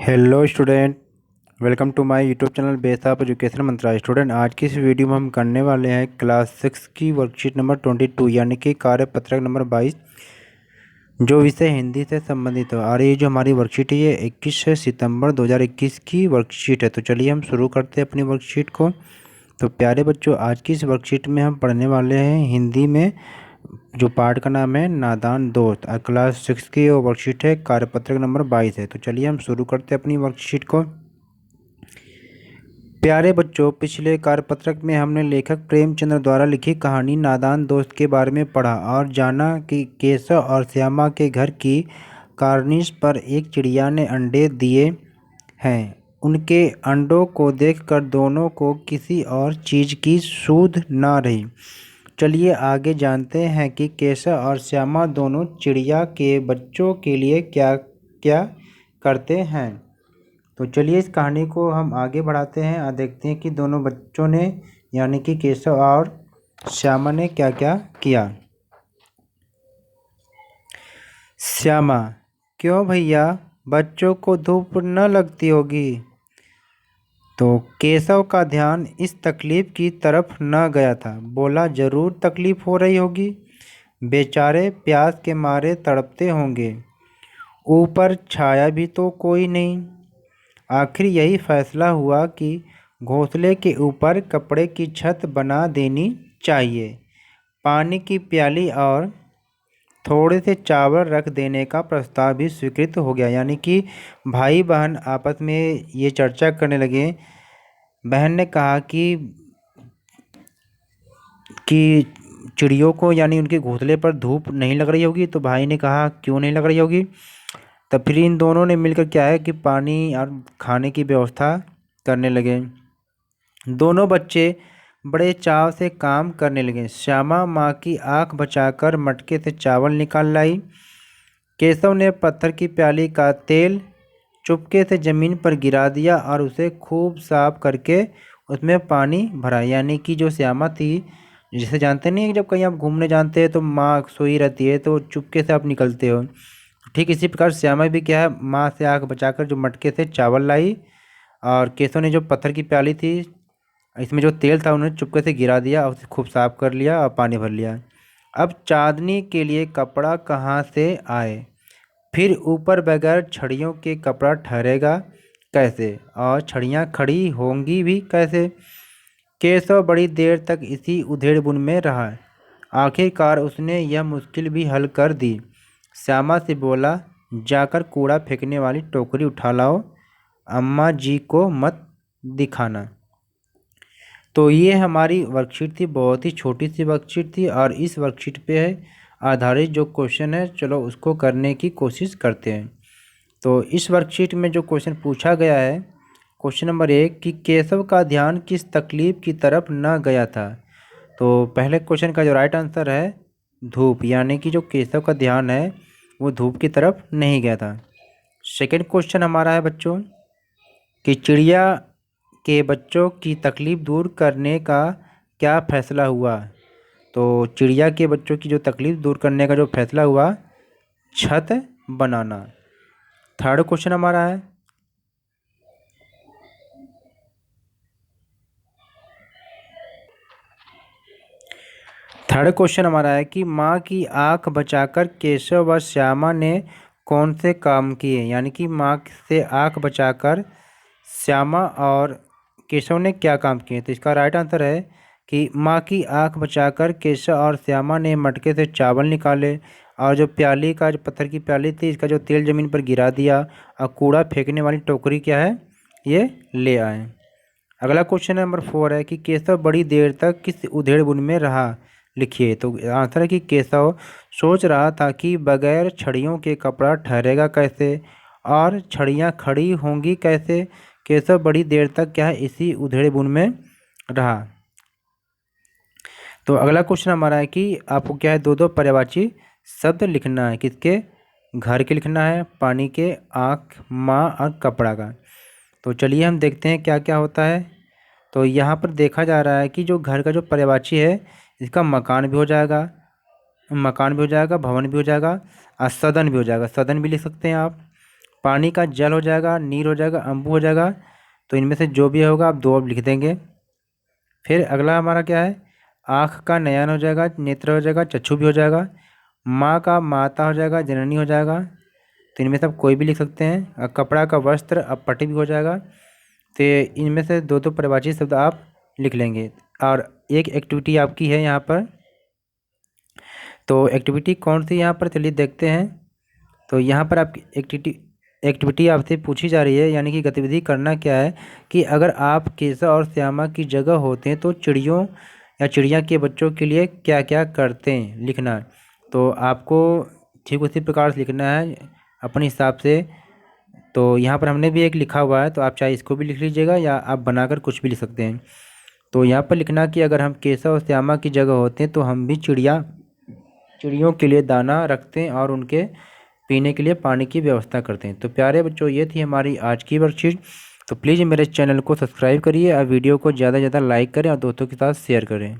Hello student. Welcome to my YouTube channel base of education मंत्रालय। Student, आज की इस वीडियो में हम करने वाले हैं क्लास 6 की वर्कशीट नंबर 22 यानी कि कार्यपत्रक नंबर 22, जो विषय हिंदी से संबंधित है। और ये जो हमारी वर्कशीट है ये 21 सितंबर 2021 की वर्कशीट है। तो चलिए हम शुरू करते हैं अपनी वर्कशीट को। तो प्यारे बच्चों, आज की इस वर्कशीट में हम पढ़ने वाले हैं हिंदी में, जो पार्ट का नाम है नादान दोस्त। क्लास 6 की वो वर्कशीट है, कार्यपत्रक नंबर 22 है। तो चलिए हम शुरू करते हैं अपनी वर्कशीट को। प्यारे बच्चों, पिछले कार्यपत्रक में हमने लेखक प्रेमचंद्र द्वारा लिखी कहानी नादान दोस्त के बारे में पढ़ा और जाना कि केशव और श्यामा के घर की कार्निस पर एक चिड़िया ने अंडे दिए हैं। उनके अंडों को देखकर दोनों को किसी और चीज़ की सूध ना रही। चलिए आगे जानते हैं कि केशव और श्यामा दोनों चिड़िया के बच्चों के लिए क्या क्या करते हैं। तो चलिए इस कहानी को हम आगे बढ़ाते हैं और देखते हैं कि दोनों बच्चों ने यानी कि केशव और श्यामा ने क्या क्या किया। श्यामा: क्यों भैया, बच्चों को धूप न लगती होगी? तो केशव का ध्यान इस तकलीफ की तरफ न गया था। बोला, जरूर तकलीफ हो रही होगी, बेचारे प्यास के मारे तड़पते होंगे। ऊपर छाया भी तो कोई नहीं। आखिर यही फैसला हुआ कि घोंसले के ऊपर कपड़े की छत बना देनी चाहिए। पानी की प्याली और थोड़े से चावल रख देने का प्रस्ताव भी स्वीकृत हो गया। यानी कि भाई बहन आपस में ये चर्चा करने लगे। बहन ने कहा कि चिड़ियों को यानी उनके घोंसले पर धूप नहीं लग रही होगी। तो भाई ने कहा, क्यों नहीं लग रही होगी? तब फिर इन दोनों ने मिलकर क्या है कि पानी और खाने की व्यवस्था करने लगे। दोनों बच्चे बड़े चाव से काम करने लगे। श्यामा माँ की आंख बचाकर मटके से चावल निकाल लाई। केशव ने पत्थर की प्याली का तेल चुपके से ज़मीन पर गिरा दिया और उसे खूब साफ करके उसमें पानी भरा। यानी कि जो श्यामा थी, जिसे जानते नहीं कि जब कहीं आप घूमने जानते हैं तो माँ सोई रहती है तो चुपके से आप निकलते हो, ठीक इसी प्रकार श्यामा भी क्या है, माँ से आंख बचाकर जो मटके से चावल लाई और केशव ने जो पत्थर की प्याली थी इसमें जो तेल था उन्होंने चुपके से गिरा दिया और उसे खूब साफ कर लिया और पानी भर लिया। अब चांदनी के लिए कपड़ा कहाँ से आए? फिर ऊपर बगैर छड़ियों के कपड़ा ठहरेगा कैसे? और छड़ियाँ खड़ी होंगी भी कैसे? केशव बड़ी देर तक इसी उधेड़बुन में रहा। आखिरकार उसने यह मुश्किल भी हल कर दी। श्यामा से बोला, जाकर कूड़ा फेंकने वाली टोकरी उठा लाओ, अम्मा जी को मत दिखाना। तो ये हमारी वर्कशीट थी, बहुत ही छोटी सी वर्कशीट थी और इस वर्कशीट पे आधारित जो क्वेश्चन है, चलो उसको करने की कोशिश करते हैं। तो इस वर्कशीट में जो क्वेश्चन पूछा गया है, क्वेश्चन नंबर 1 कि केशव का ध्यान किस तकलीफ की तरफ न गया था। तो पहले क्वेश्चन का जो राइट आंसर है धूप, यानी कि जो केशव का ध्यान है वो धूप की तरफ नहीं गया था। सेकंड क्वेश्चन हमारा है बच्चों कि चिड़िया के बच्चों की तकलीफ़ दूर करने का क्या फैसला हुआ। तो चिड़िया के बच्चों की जो तकलीफ़ दूर करने का जो फैसला हुआ, छत बनाना। थर्ड क्वेश्चन हमारा है कि माँ की आंख बचाकर केशव व श्यामा ने कौन से काम किए। यानी कि माँ से आंख बचाकर श्यामा और केशव ने क्या काम किए। तो इसका राइट आंसर है कि माँ की आंख बचाकर केशव और श्यामा ने मटके से चावल निकाले और जो प्याली का जो पत्थर की प्याली थी इसका जो तेल ज़मीन पर गिरा दिया और कूड़ा फेंकने वाली टोकरी क्या है ये ले आए। अगला क्वेश्चन नंबर 4 है कि केशव बड़ी देर तक किस उधेड़बुन में रहा। लिखिए। तो आंसर है कि केशव सोच रहा था कि बगैर छड़ियों के कपड़ा ठहरेगा कैसे और छड़ियाँ खड़ी होंगी कैसे। केशव बड़ी देर तक क्या है इसी उधेड़बुन में रहा। तो अगला क्वेश्चन हमारा है कि आपको क्या है दो दो पर्यायवाची शब्द लिखना है। किसके? घर के लिखना है, पानी के, आँख, माँ और कपड़ा का। तो चलिए हम देखते हैं क्या क्या होता है। तो यहाँ पर देखा जा रहा है कि जो घर का जो पर्यायवाची है इसका मकान भी हो जाएगा, भवन भी हो जाएगा और सदन भी हो जाएगा। सदन भी लिख सकते हैं आप। पानी का जल हो जाएगा, नीर हो जाएगा, अम्बु हो जाएगा। तो इनमें से जो भी होगा आप 2 अब लिख देंगे। फिर अगला हमारा क्या है, आँख का नयन हो जाएगा, नेत्र हो जाएगा, चक्षु भी हो जाएगा। माँ का माता हो जाएगा, जननी हो जाएगा। तो इनमें से आप कोई भी लिख सकते हैं। कपड़ा का वस्त्र अपटी भी हो जाएगा। तो इनमें से 2 परिभाषित शब्द आप लिख लेंगे। और एक एक्टिविटी आपकी है यहाँ पर। तो एक्टिविटी कौन सी यहाँ पर, चलिए देखते हैं। तो यहाँ पर आपकी एक्टिविटी आपसे पूछी जा रही है, यानी कि गतिविधि करना क्या है कि अगर आप केशव और श्यामा की जगह होते हैं तो चिड़ियों या चिड़िया के बच्चों के लिए क्या क्या करते हैं, लिखना है। तो आपको ठीक उसी प्रकार से लिखना है अपने हिसाब से। तो यहाँ पर हमने भी एक लिखा हुआ है, तो आप चाहे इसको भी लिख लीजिएगा या आप बनाकर कुछ भी लिख सकते हैं। तो यहाँ पर लिखना कि अगर हम केशव और श्यामा की जगह होते हैं तो हम भी चिड़ियों के लिए दाना रखते हैं और उनके पीने के लिए पानी की व्यवस्था करते हैं। तो प्यारे बच्चों, ये थी हमारी आज की वर्कशीट। तो प्लीज़ मेरे चैनल को सब्सक्राइब करिए और वीडियो को ज़्यादा से ज़्यादा लाइक करें और दोस्तों के साथ शेयर करें।